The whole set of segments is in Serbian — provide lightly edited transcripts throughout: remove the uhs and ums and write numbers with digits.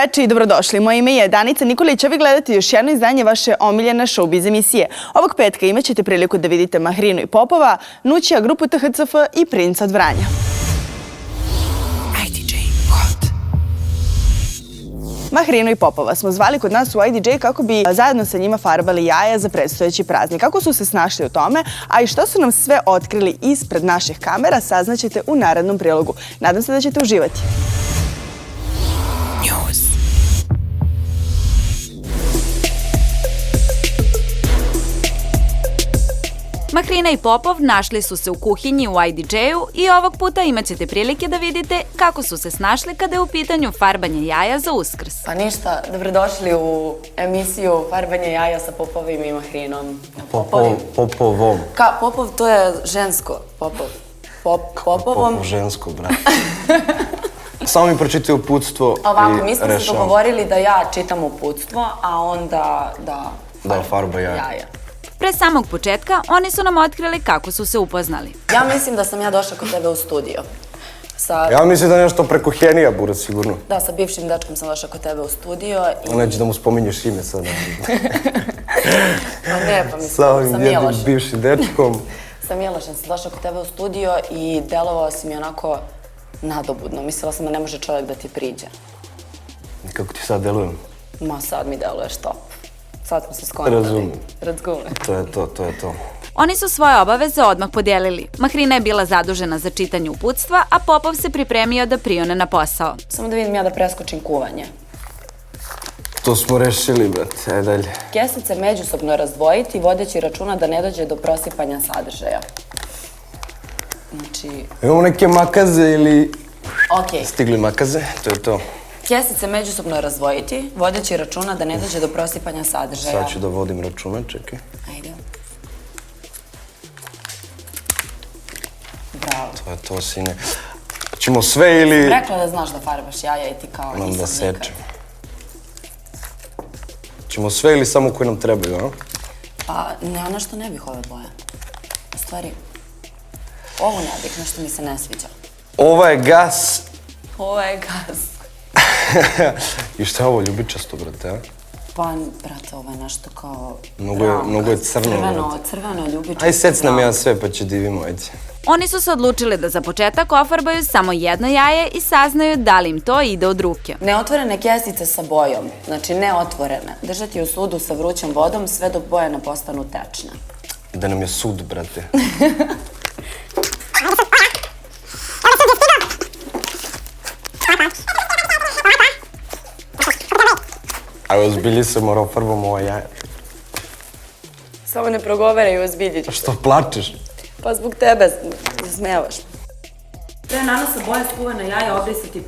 veče i dobrodošli. Moje ime je Danica Nikolić, a vi gledate još jedno izdanje vaše omiljene showbiz emisije. Ovog petka imat ćete priliku da vidite Mahrinu i Popova, Nućija, grupu THCF i Princa od Vranja. Mahrinu i Popova smo zvali kod nas u IDJ kako bi zajedno sa njima farbali jaja za predstojeći praznik. Kako su se snašli u tome, a i što su nam sve otkrili ispred naših kamera, saznaćete u narednom prilogu. Nadam se da ćete uživati. Mahrina i Popov našli su se u kuhinji u IDJ-u i ovog puta imat ćete prilike da vidite kako su se snašli kada je u pitanju farbanje jaja za Uskrs. Pa ništa, dobrodošli u emisiju Farbanje jaja sa Popovim i Mahrinom. Popovom. Popov, to je žensko. Popovom. Popov žensko, brate. Samo mi pročiti uputstvo i rešavam. Ovako, mi smo se dogovorili da ja čitam uputstvo, a onda da farba jaja. Pre samog početka, oni su nam otkrili kako su se upoznali. Ja mislim da sam ja došla kod tebe u studio. Ja mislim da nešto preko Henija, bude sigurno. Da, sa bivšim dečkom sam došla kod tebe u studio i... Neće da mu spominješ ime sada. Pa ne, pa mislim, sa ovim jednim bivšim dečkom. Sa Milošem sam došla kod tebe u studio i delovao si mi onako nadobudno. Mislila sam da ne može čovjek da ti priđe. I kako ti sad delujem? Ma sad mi deluješ top. Sad smo se skontali. Razumem. To je to. Oni su svoje obaveze odmah podijelili. Mahrina je bila zadužena za čitanje uputstva, a Popov se pripremio da prione na posao. Samo da vidim ja da preskočim kuvanje. To smo rešili, brate. Ajde dalje. Kesice međusobno razdvojiti, vodeći računa da ne dođe do prosipanja sadržaja. Znači... Imamo neke makaze ili... Okej. Stigli makaze, to je to. Kesice međusobno razdvojiti, vodeći računa da ne dođe do prosipanja sadržaja. Sad ću da vodim računa, čekaj. Ajde. Bravo. To je to, sine. Ćemo sve ili... Sam rekla da znaš da farbaš jaja i ti kao nisam nikad. Da sečem. Ćemo sve ili samo koje nam trebaju, a? Pa, ne, ono što ne bih ove boje. U stvari, ovu ne bih, nešto mi se ne sviđa. Ova je gas. Ovo je gas. I šta je ovo, ljubičasto, brate, a? Pa, brate, ovo je nešto kao... Mnogo je crno, Crveno, ljubičasto. Aj, sec nam ja sve, pa će divimo, ajde. Oni su se odlučili da za početak ofarbaju samo jedno jaje i saznaju da li im to ide od ruke. Neotvorene kesice sa bojom, znači neotvorene. Držati u sudu sa vrućom vodom sve dok boje ne postanu tečne. Da nam je sud, brate. A ozbilji se, morao farbom ova jaja. Samo ne progovaraj, ozbilji ću. Što plačeš? Pa zbog tebe smevaš. Pre nanosa boje skuvana jaja obrisati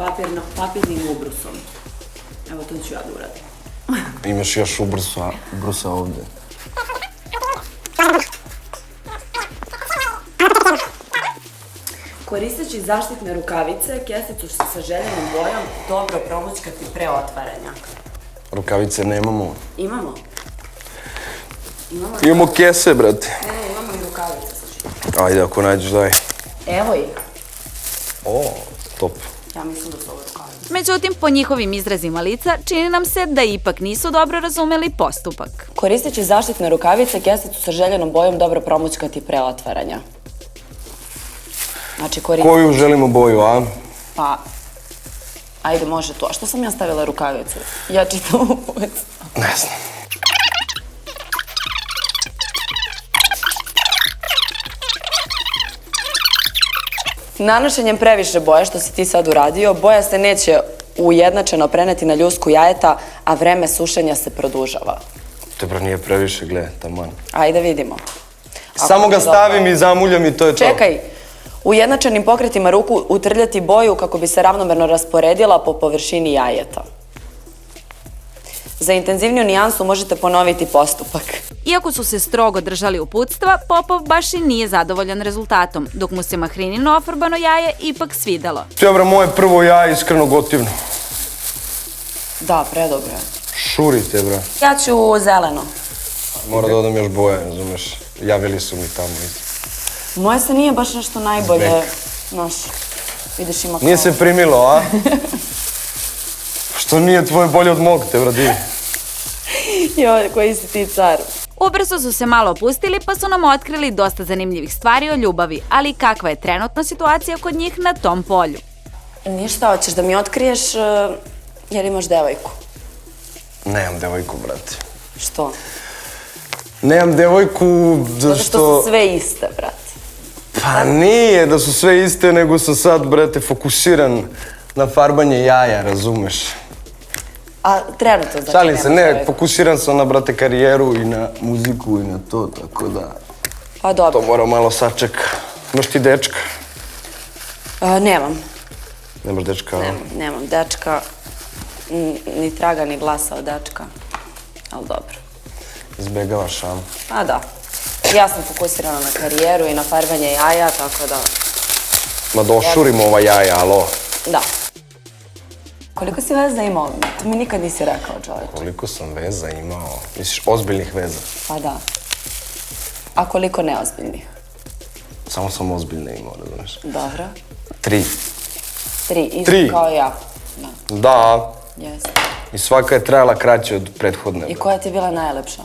papirnim ubrusom. Evo, to ću ja da uradim. Imaš još ubrusa ovde. Koristeći zaštitne rukavice, kesicu sa željenom bojom dobro promućkati pre otvaranja. Rukavice nemamo. Imamo. Imamo kese, brate. Ne, imamo i rukavice. Ajde, ako nađeš, daj. Evo ih. O, top. Ja mislim da su ovo rukavice. Međutim, po njihovim izrazima lica, čini nam se da ipak nisu dobro razumeli postupak. Koristeći zaštitne rukavice, kesicu sa željenom bojom dobro promućkati pre otvaranja. Znači, Koju želimo boju, a? Pa, ajde, može to. A što sam ja stavila rukavice? Ja čitam uputstvo. Ne znam. Nanošenjem previše boje, što si ti sad uradio, boja se neće ujednačeno preneti na ljusku jajeta, a vreme sušenja se produžava. Dobro, nije previše, gledaj, taman. Ajde, vidimo. Samo ga stavim i zamuljam i to je to. Čekaj, ujednačenim pokretima ruku utrljati boju kako bi se ravnomerno rasporedila po površini jajeta. Za intenzivniju nijansu možete ponoviti postupak. Iako su se strogo držali uputstva, Popov baš i nije zadovoljan rezultatom, dok mu se Mahrinino ofarbano jaje ipak svidelo. Dobro, moje prvo jaje iskreno gotivno. Da, predobro je. Šurite, bra. Ja ću zeleno. Mora da odam još boje, razumeš. Javili su mi tamo. Moje se nije baš nešto najbolje, znaš, vidiš ima kao... Nije se primilo, a? To nije tvoje bolje od mog, te bradi. Joj, koji si ti car. Ubrzo su se malo opustili pa su nam otkrili dosta zanimljivih stvari o ljubavi, ali kakva je trenutna situacija kod njih na tom polju? Ništa, hoćeš da mi otkriješ jer imaš devojku? Nemam devojku, brate. Što? Nemam devojku Zato što su sve iste, brate. Pa nije da su sve iste, nego sam sad, brate, fokusiran na farbanje jaja, razumeš? A trenutno znači Šalim se, nemaš ne, devojku? fokusiran sam na, brate, karijeru i na muziku i na to, tako da... Pa dobro. To mora malo sačeka. Imaš ti dečka? Nemam. Nemaš dečka, a? Nemam dečka. Ni traga, ni glasa od dečka. Ali dobro. Izbegavaš, a? A da. Ja sam fokusirana na karijeru i na farbanje jaja, tako da... Ma da ošurimo ova jaja, alo. Da. Koliko si veza imao? To mi nikad nisi rekao, čovječ. Koliko sam veza imao? Misliš, ozbiljnih veza? Pa da. A koliko neozbiljnih? Samo sam ozbiljne imao, razumeš? Dobro. 3. 3, isto Tri. kao ja. Da, Da. jeste. I svaka je trajala kraće od prethodne. I koja ti je bila najlepša?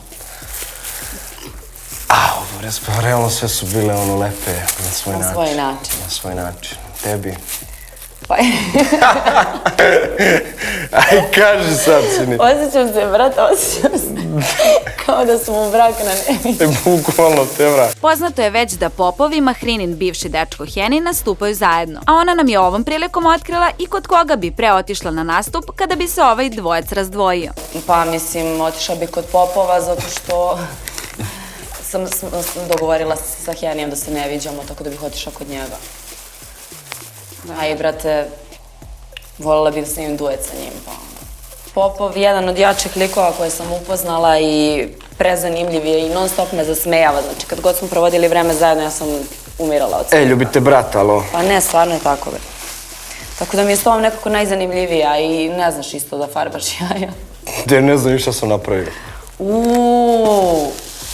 Pa realno sve su bile ono lepe na svoj način. Na svoj način. Na svoj način. Tebi? Pa Aj, kaži sad, sini. osjećam se, brate, osjećam se kao da smo u brak na nevi. Bukvalno te, bra. Poznato je već da Popov i Mahrinin bivši dečko Heni nastupaju zajedno, a ona nam je ovom prilikom otkrila i kod koga bi pre otišla na nastup kada bi se ovaj dvojac razdvojio. Pa mislim, otišla bi kod Popova zato što sam dogovorila se sa Henijem da se ne viđamo, tako da bih otišla kod njega. A i, brate, voljela bih da snimim duet sa njim, pa onda. Popov, jedan od jačih likova koje sam upoznala i prezanimljiv je i non stop me zasmejava. Znači, kad god smo provodili vreme zajedno, ja sam umirala od smeha. Ljubite brata, alo? Pa ne, stvarno je tako, bre. Tako da mi je s tobom nekako najzanimljivija i ne znaš isto da farbaš jaja. Gde ne znam šta sam napravio.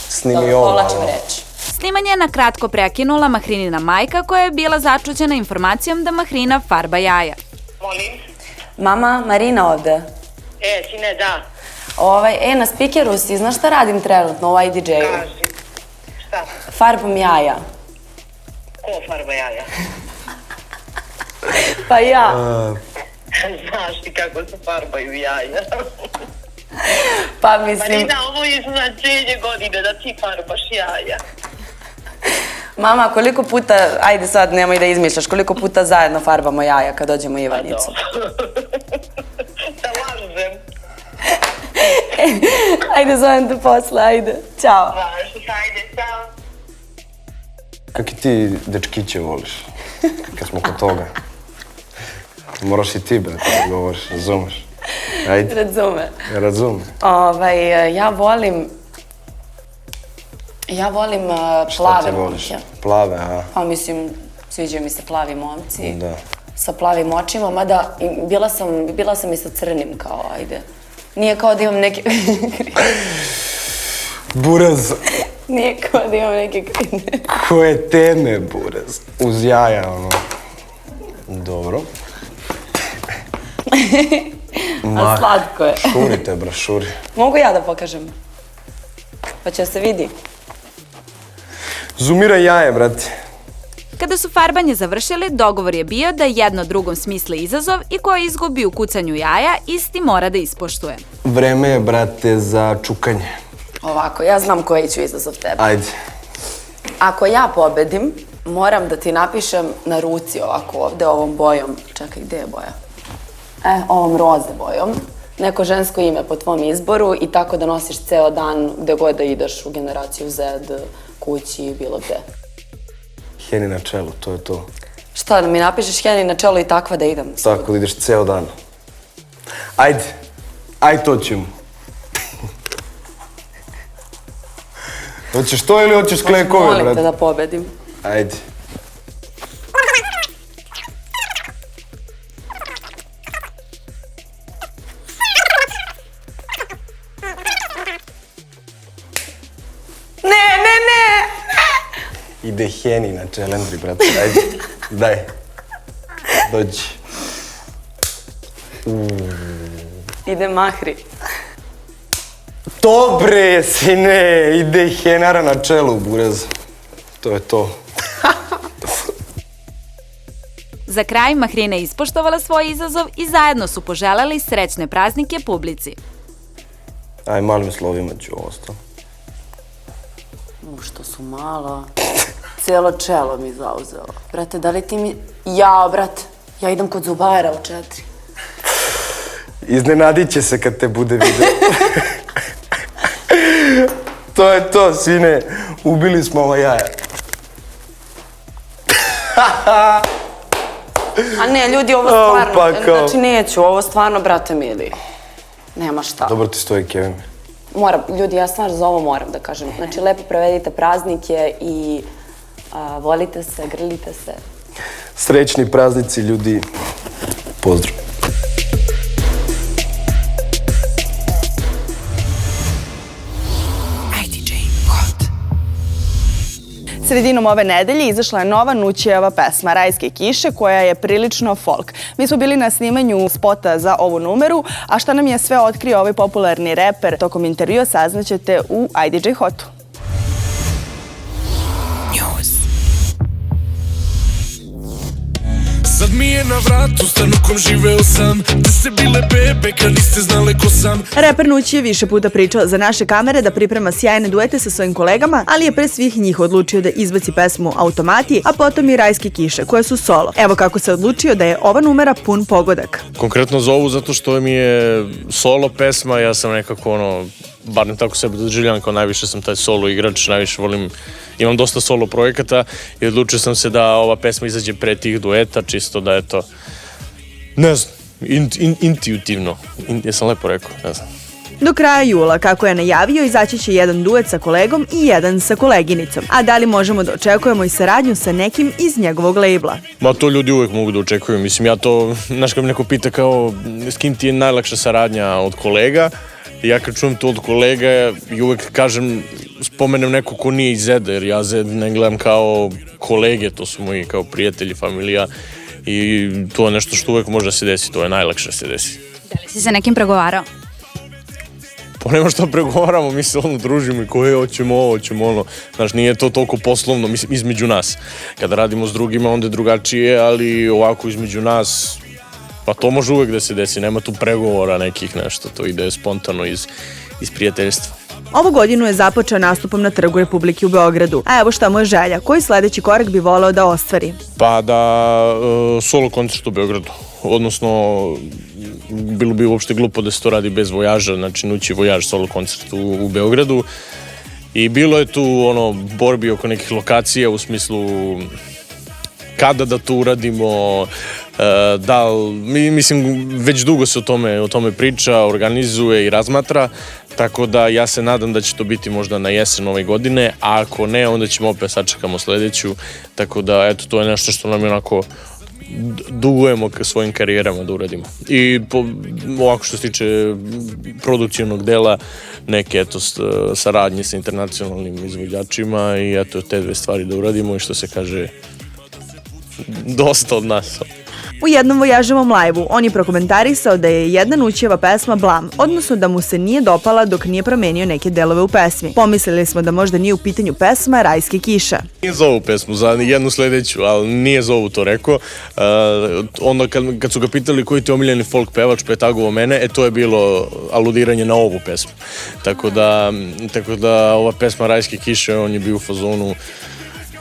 Snimi ovo, povlačim alo. reč. Snimanje je na kratko prekinula Mahrinina majka koja je bila začuđena informacijom da Mahrina farba jaja. Molim? Mama, Marina ovde. Sine, da. Na spikeru si, znaš šta radim trenutno u IDJ-u? Kaži. Šta? Farbam jaja. Ko farba jaja? Pa ja. Znaš ti kako se farbaju jaja? Pa mislim... Marina, ovo je značenje godine da ti farbaš jaja. Mama, koliko puta, ajde sad nemoj da izmišljaš, koliko puta zajedno farbamo jaja kad dođemo u Ivanjicu? Da lažem. Ajde, zovem te posle, ajde. Ćao. Znaš, ajde, čao. Kaki ti dečkiće voliš? Kad smo kod toga. Moraš i ti, brate, da govoriš, razumeš? Ajde. Razume. Razumem. Ja volim Šta plave ti voliš? momke. Plave, a? Pa mislim, sviđaju mi se plavi momci. Da. Sa plavim očima, mada bila sam i sa crnim kao, ajde. Nije kao da imam neke... Buraz. Nije kao da imam neke krine. Koje teme, buraz. Uz jaja, ono. Dobro. A slatko je. Šurite, bra, šuri. Mogu ja da pokažem? Pa će se vidi. Zumira jaje, brate. Kada su farbanje završili, dogovor je bio da jedno drugom smisli izazov i ko izgubi u kucanju jaja, isti mora da ispoštuje. Vreme je, brate, za čukanje. Ovako, ja znam koji ću izazov tebe. Ajde. Ako ja pobedim, moram da ti napišem na ruci ovako ovde, ovom bojom. Čekaj, gde je boja? Ovom roze bojom. Neko žensko ime po tvom izboru i tako da nosiš ceo dan gde god da ideš u generaciju Z, kući, bilo gde. Heni na čelu, to je to. Šta, da mi napišeš Heni na čelo i takva da idem? Tako da ideš ceo dan. Ajde. Ajde, to ćemo. Hoćeš to ili hoćeš klekove, Molim te brate? da pobedim. Ajde. Ne! Ide Heni na challenge, brate. Ajde. Daj. Dođi. Ide Mahri. Dobre, sine, ide Henara na čelu, burez. To je to. Za kraj, Mahrina je ispoštovala svoj izazov i zajedno su poželeli srećne praznike publici. Aj, malim slovima ću ostao. Što su mala. Cijelo čelo mi zauzelo. Brate, da li ti mi... Ja, brate, ja idem kod zubara u 4. Iznenadit će se kad te bude video. To je to, sine. Ubili smo ova jaja. A ne, ljudi, ovo stvarno... Znači, neću, ovo stvarno, brate mili. Nema šta. Dobro ti stoji, Kevin. Moram, ljudi, ja stvarno za ovo moram da kažem. Znači, lepo prevedite praznike i volite se, grlite se. Srećni praznici, ljudi. Pozdrav. Sredinom ove nedelje izašla je nova Nućijeva pesma Rajske kiše koja je prilično folk. Mi smo bili na snimanju spota za ovu numeru, a šta nam je sve otkrio ovaj popularni reper tokom intervjua saznaćete u IDJ Hotu. Sad mi je na vratu, stan u kom živeo sam. Gde ste bile bebe kad niste znale ko sam. Reper Nući je više puta pričao za naše kamere da priprema sjajne duete sa svojim kolegama, ali je pre svih njih odlučio da izbaci pesmu Automati, a potom i Rajske kiše, koje su solo. Evo kako se odlučio da je ova numera pun pogodak. Konkretno zovu zato što mi je solo pesma, ja sam nekako barem tako sebe doživljavam kao najviše sam taj solo igrač, najviše volim, imam dosta solo projekata i odlučio sam se da ova pesma izađe pre tih dueta, čisto da je to, ne znam, intuitivno, jesam lepo rekao, ne znam. Do kraja jula, kako je najavio, izaći će jedan duet sa kolegom i jedan sa koleginicom. A da li možemo da očekujemo i saradnju sa nekim iz njegovog lejbla? Ma to ljudi uvek mogu da očekuju, mislim ja to, znaš kad me neko pita kao s kim ti je najlakša saradnja od kolega, ja kad čujem to od kolega i uvek kažem, spomenem neko ko nije iz Zeda, jer ja Zed ne gledam kao kolege, to su moji kao prijatelji, familija i to je nešto što uvek može da se desi, to je najlakše da se desi. Da li si sa nekim pregovarao? Pa nema što pregovaramo, mi se družimo i koje hoćemo ovo, hoćemo ono. Znaš, nije to toliko poslovno, mislim, između nas. Kada radimo s drugima, onda je drugačije, ali ovako između nas, pa to može uvek da se desi, nema tu pregovora nekih nešto, to ide spontano iz prijateljstva. Ovu godinu je započeo nastupom na Trgu Republike u Beogradu. A evo šta mu je želja, koji sledeći korak bi voleo da ostvari? Pa da solo koncert u Beogradu, odnosno bilo bi uopšte glupo da se to radi bez vojaža, znači Nući vojaž solo koncert u Beogradu i bilo je tu borbi oko nekih lokacija u smislu kada da to uradimo, mislim već dugo se o tome priča, organizuje i razmatra, tako da ja se nadam da će to biti možda na jesen ove godine, a ako ne, onda ćemo opet sačekamo sledeću, tako da eto, to je nešto što nam je onako dugujemo svojim karijerama da uradimo. I ovako što se tiče produkcijnog dela, neke eto saradnje sa internacionalnim izvođačima i eto te dve stvari da uradimo i što se kaže dosta od nas. U jednom vojaževom live-u on je prokomentarisao da je jedna Nućijeva pesma blam, odnosno da mu se nije dopala dok nije promenio neke delove u pesmi. Pomislili smo da možda nije u pitanju pesma Rajske kiše. Nije za ovu pesmu, za jednu sledeću, ali nije za ovu to rekao. Onda kad su ga pitali koji ti je omiljeni folk pevač, pa je tagovao mene, to je bilo aludiranje na ovu pesmu. Tako da ova pesma Rajske kiše, on je bio u fazonu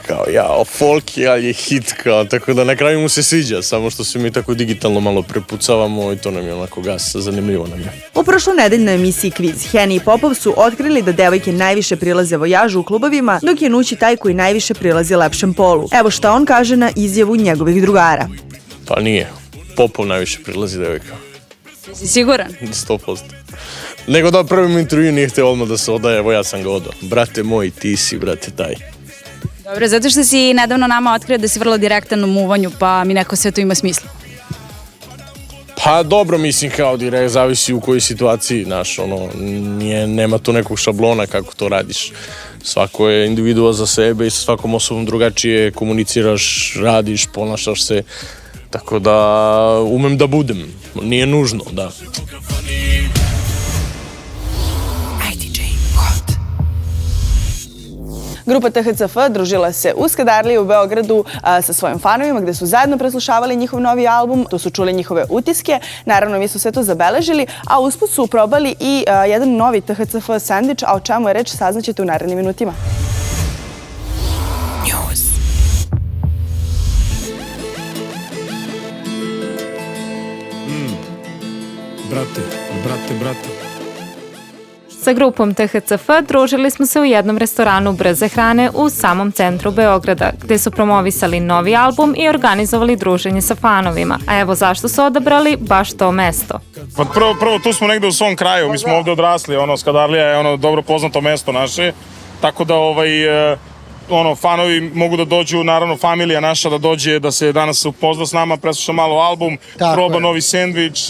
kao folk je, ali je hit, tako da na kraju mu se sviđa, samo što se mi tako digitalno malo prepucavamo i to nam je onako gas, zanimljivo nam je. U prošlonedeljnoj emisiji Kviz, Heni i Popov su otkrili da devojke najviše prilaze vojažu u klubovima, dok je Nući taj koji najviše prilazi lepšem polu. Evo šta on kaže na izjavu njegovih drugara. Pa nije, Popov najviše prilazi devojka. Si siguran? 100%. Nego da prvom intervju nije hteo odmah da se odaje, evo ja sam ga odao. Brate moj, ti si, brate, taj. Dobro, zato što si nedavno nama otkrio da si vrlo direktan u muvanju, pa mi neko sve to ima smisla. Pa dobro, mislim kao direkt, zavisi u kojoj situaciji, znaš, nema tu nekog šablona kako to radiš. Svako je individua za sebe i sa svakom osobom drugačije komuniciraš, radiš, ponašaš se. Tako da umem da budem, nije nužno, da. Grupa THCF družila se u Skadarliji u Beogradu sa svojim fanovima gde su zajedno preslušavali njihov novi album, tu su čuli njihove utiske, naravno mi su sve to zabeležili, a usput su probali i jedan novi THCF sandvič, a o čemu je reč saznaćete u narednim minutima. Brate. Sa grupom THCF družili smo se u jednom restoranu brze hrane u samom centru Beograda, gde su promovisali novi album i organizovali druženje sa fanovima. A evo zašto su odabrali baš to mesto. Pa prvo tu smo negde u svom kraju, mi smo ovde odrasli, Skadarlija je dobro poznato mesto naše, tako da fanovi mogu da dođu, naravno familija naša da dođe, da se danas upozna s nama, presluša malo album, proba novi sendvič,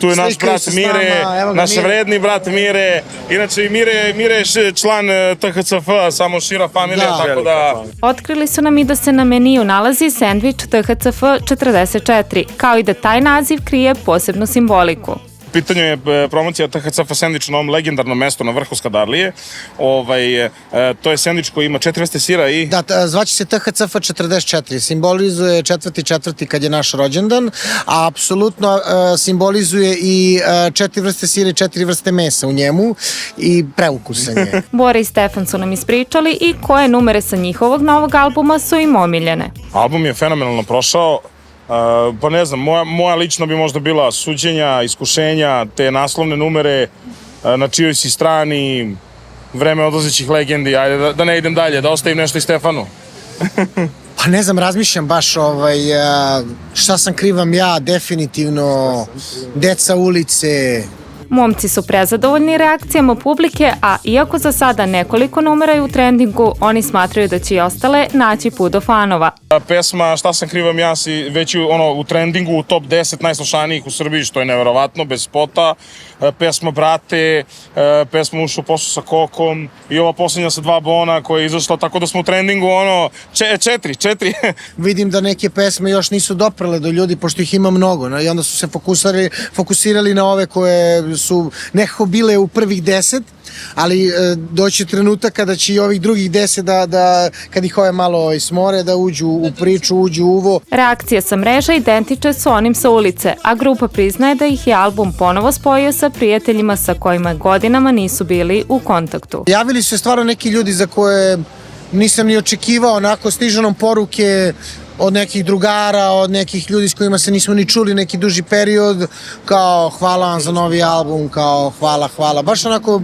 tu je naš brat Mire, naš vredni brat Mire, inače i Mire je član THCF, samo šira familija, tako da... Otkrili su nam i da se na meniju nalazi sendvič THCF 44, kao i da taj naziv krije posebnu simboliku. U pitanju je promocija THCF sendvič na ovom legendarnom mestu na vrhu Skadarlije. To je sendvič koji ima 4 vrste sira i... Da, zvaće se THCF 44, simbolizuje 4.4. kad je naš rođendan, a apsolutno simbolizuje i 4 vrste sira i 4 vrste mesa u njemu i preukusan je. Bora i Stefan su nam ispričali i koje numere sa njihovog novog albuma su im omiljene. Album je fenomenalno prošao. Pa ne znam, moja lična bi možda bila Suđenja, Iskušenja, te naslovne numere, Na čijoj si strani, Vreme odlazećih legendi, ajde da ne idem dalje, da ostavim nešto i Stefanu. Pa ne znam, razmišljam baš Šta sam krivam ja, definitivno, Deca ulice. Momci su prezadovoljni reakcijama publike, a iako za sada nekoliko numera je u trendingu, oni smatraju da će i ostale naći put do fanova. Pesma Šta sam krivam ja si već u trendingu u top 10 najslušanijih u Srbiji, što je neverovatno, bez spota. Pesma Brate, pesma Ušao posao sa kokom i ova posljednja sa 2 bona koja je izašla, tako da smo u trendingu 4. Vidim da neke pesme još nisu doprale do ljudi, pošto ih ima mnogo, i onda su se fokusirali na ove koje su nekako bile u prvih 10, ali doći trenutak kada će i ovih drugih 10 kad ih ove malo smore, da uđu u priču, uđu u uvo. Reakcije sa mreža identične su onim sa ulice, a grupa priznaje da ih je album ponovo spojio sa prijateljima sa kojima godinama nisu bili u kontaktu. Javili su se stvarno neki ljudi za koje nisam ni očekivao, onako stižu nam poruke od nekih drugara, od nekih ljudi s kojima se nismo ni čuli neki duži period, kao hvala vam za novi album, kao hvala. Baš onako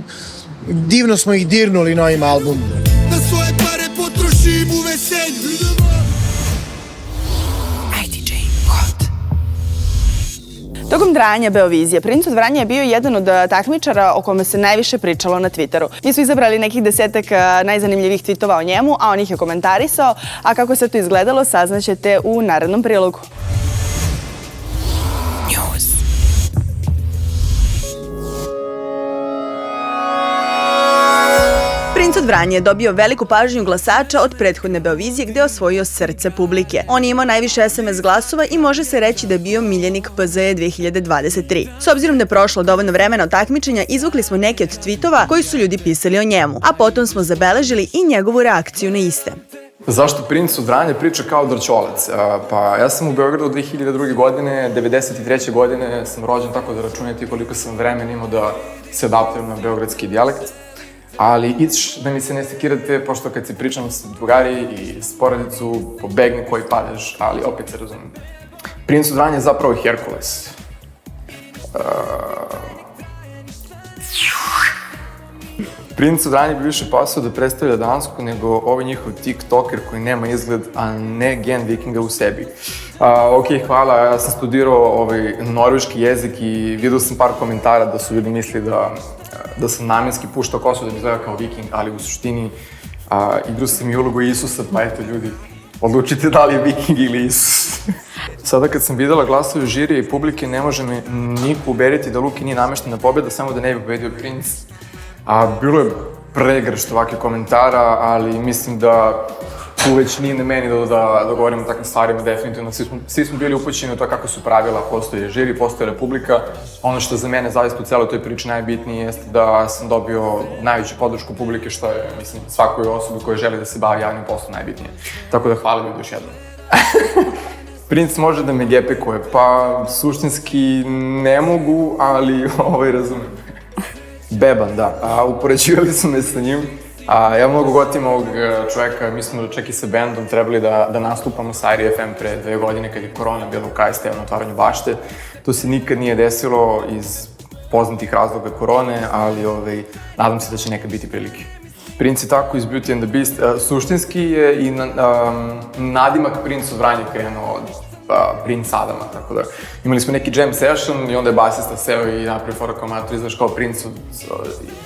divno smo ih dirnuli novim albumom. Da svoje pare potrošim u veselju. Tokom trajanja Beovizije, Princ od Vranja je bio jedan od takmičara o kome se najviše pričalo na Twitteru. Mi su izabrali nekih 10 najzanimljivih tweetova o njemu, a on ih je komentarisao, a kako se to izgledalo saznaćete u narednom prilogu. Princ od Vranja je dobio veliku pažnju glasača od prethodne Beovizije gde je osvojio srce publike. On je imao najviše SMS glasova i može se reći da je bio miljenik PZE 2023. S obzirom da je prošlo dovoljno vremena od takmičenja, izvukli smo neke od tweetova koji su ljudi pisali o njemu, a potom smo zabeležili i njegovu reakciju na iste. Zašto Princ od Vranja priča kao Drčolac? Pa ja sam u Beogradu 2002. godine, 93. godine sam rođen, tako da računajte koliko sam vremena imao da se adaptiram na beogradski dijalekt. Ali da mi se ne sekirate, pošto kad se pričam s drugari i s porodicu, pobegne koji padeš, ali opet se razumem. Princ od Vranja je zapravo Herkules. Princ od Vranja bi više pasao da predstavlja Dansku nego ovaj njihov tiktoker koji nema izgled, a ne gen vikinga u sebi. Ok, hvala, ja sam studirao norveški jezik i vidio sam par komentara da su ljudi mislili da sam namjenski puštao kosu da bi izgledao kao viking, ali u suštini igrao sam i ulogu Isusa, pa eto ljudi, odlučite da li je viking ili Isus. Sada kad sam videla glasove žirije i publike, ne može me niko uberiti da Luki nije nameštena pobjeda, samo da ne bi pobedio Princ. Bilo je pregršt ovakve komentara, ali mislim da tu već nije na meni da govorim o takvim stvarima, definitivno. Svi smo bili upućeni u to kako su pravila, postoje žiri, postoje republika. Ono što za mene zaista u celoj toj priči najbitnije jeste da sam dobio najveću podršku publike, što je, mislim, svakoj osobi koja želi da se bavi javnim poslom najbitnije. Tako da hvala ljudi još jednom. Princ može da me gepekuje, pa suštinski ne mogu, ali razumem. Beban, da. Upoređivali su me sa njim. Ja mnogo gotim ovog čoveka, mi smo čak i sa bendom trebali da nastupamo sa Airi FM pre 2 godine kad je korona bila u KST-u na otvaranju bašte. To se nikad nije desilo iz poznatih razloga korone, ali nadam se da će nekad biti prilike. Princ je tako iz Beauty and the Beast. Suštinski je i nadimak Princ od Vranja krenuo od Princ Adama, tako da imali smo neki jam session i onda je basista seo i napravio fora kao mater, izgledaš kao princ,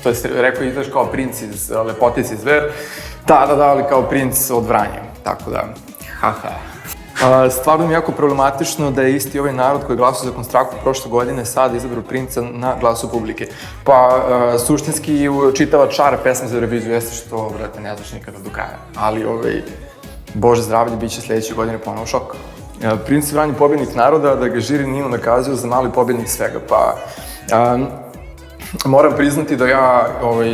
to je rekao izgledaš kao princ iz Lepotice iz Zver, da, ali kao princ od Vranja, tako da, haha. Stvarno mi je jako problematično da je isti ovaj narod koji je glasao za Konstraktu prošle godine sada izabrao princa na glasu publike. Pa, suštinski čitava čara pesma za reviziju jeste što, brate, ne znaš nikada do kraja. Ali, Bože zdravlje, bit će sledeće godine ponovo šok. Princ Vran je pobjednik naroda, da ga žiri nije nakazio za mali pobjednik svega, pa moram priznati da ja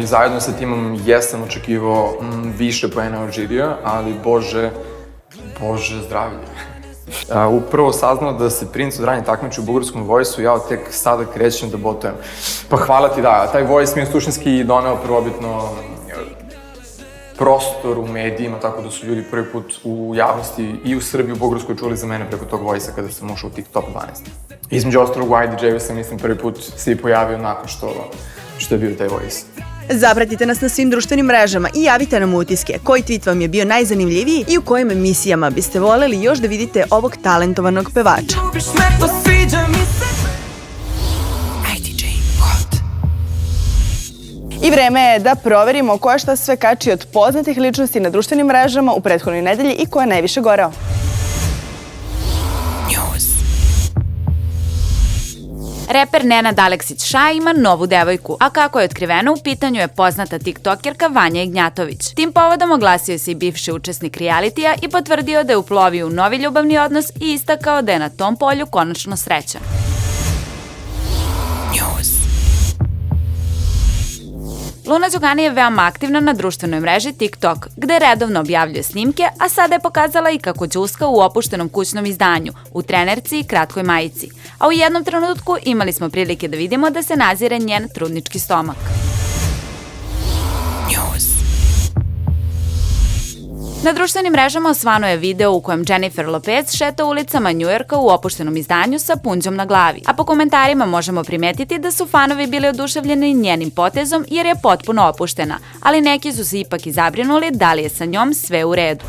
zajedno sa timom jesam očekivao više poena od žirija, ali Bože zdravlje. Upravo saznao da se Princ od Vranja takmiči u bugarskom Voice-u, ja tek sada krećem da botujem. Pa hvala ti, da, taj Voice mi je suštinski doneo prvobitno prostor u medijima, tako da su ljudi prvi put u javnosti i u Srbiji i u Bugarskoj čuli za mene preko tog Voice-a kada sam ušao u tih top 12. Između ostalog u IDJ-u sam, mislim, prvi put se i pojavio nakon što je bio taj Voice. Zapratite nas na svim društvenim mrežama i javite nam utiske. Koji tweet vam je bio najzanimljiviji i u kojim emisijama biste voljeli još da vidite ovog talentovanog pevača. I vreme je da proverimo ko je šta sve kači od poznatih ličnosti na društvenim mrežama u prethodnoj nedelji i ko je najviše goreo. Reper Nenad Aleksić Ša ima novu devojku, a kako je otkriveno, u pitanju je poznata tiktokerka Vanja Ignjatović. Tim povodom oglasio se i bivši učesnik realitija i potvrdio da je uplovio u novi ljubavni odnos i istakao da je na tom polju konačno srećan. Luna Đugani je veoma aktivna na društvenoj mreži TikTok, gde redovno objavljuje snimke, a sada je pokazala i kako đuska u opuštenom kućnom izdanju, u trenerci i kratkoj majici. A u jednom trenutku imali smo prilike da vidimo da se nazire njen trudnički stomak. Na društvenim mrežama osvano je video u kojem Jennifer Lopez šeta ulicama Njujorka u opuštenom izdanju sa punđom na glavi, a po komentarima možemo primetiti da su fanovi bili oduševljeni njenim potezom jer je potpuno opuštena, ali neki su se ipak i zabrinuli da li je sa njom sve u redu.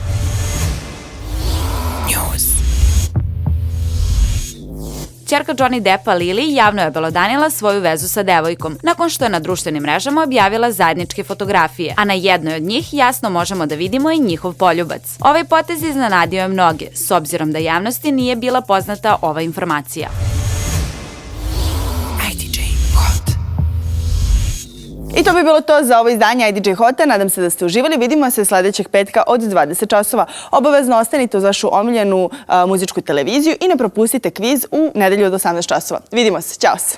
Ćerka Johnny Deppa Lily javno je obelodanila svoju vezu sa devojkom, nakon što je na društvenim mrežama objavila zajedničke fotografije, a na jednoj od njih jasno možemo da vidimo i njihov poljubac. Ovaj potez iznenadio je mnoge, s obzirom da javnosti nije bila poznata ova informacija. I to bi bilo to za ovo izdanje IDJ Hota. Nadam se da ste uživali. Vidimo se sledećeg petka od 20 časova. Obavezno ostanite uz vašu omiljenu muzičku televiziju i ne propustite kviz u nedelju od 18 časova. Vidimo se. Ćao se.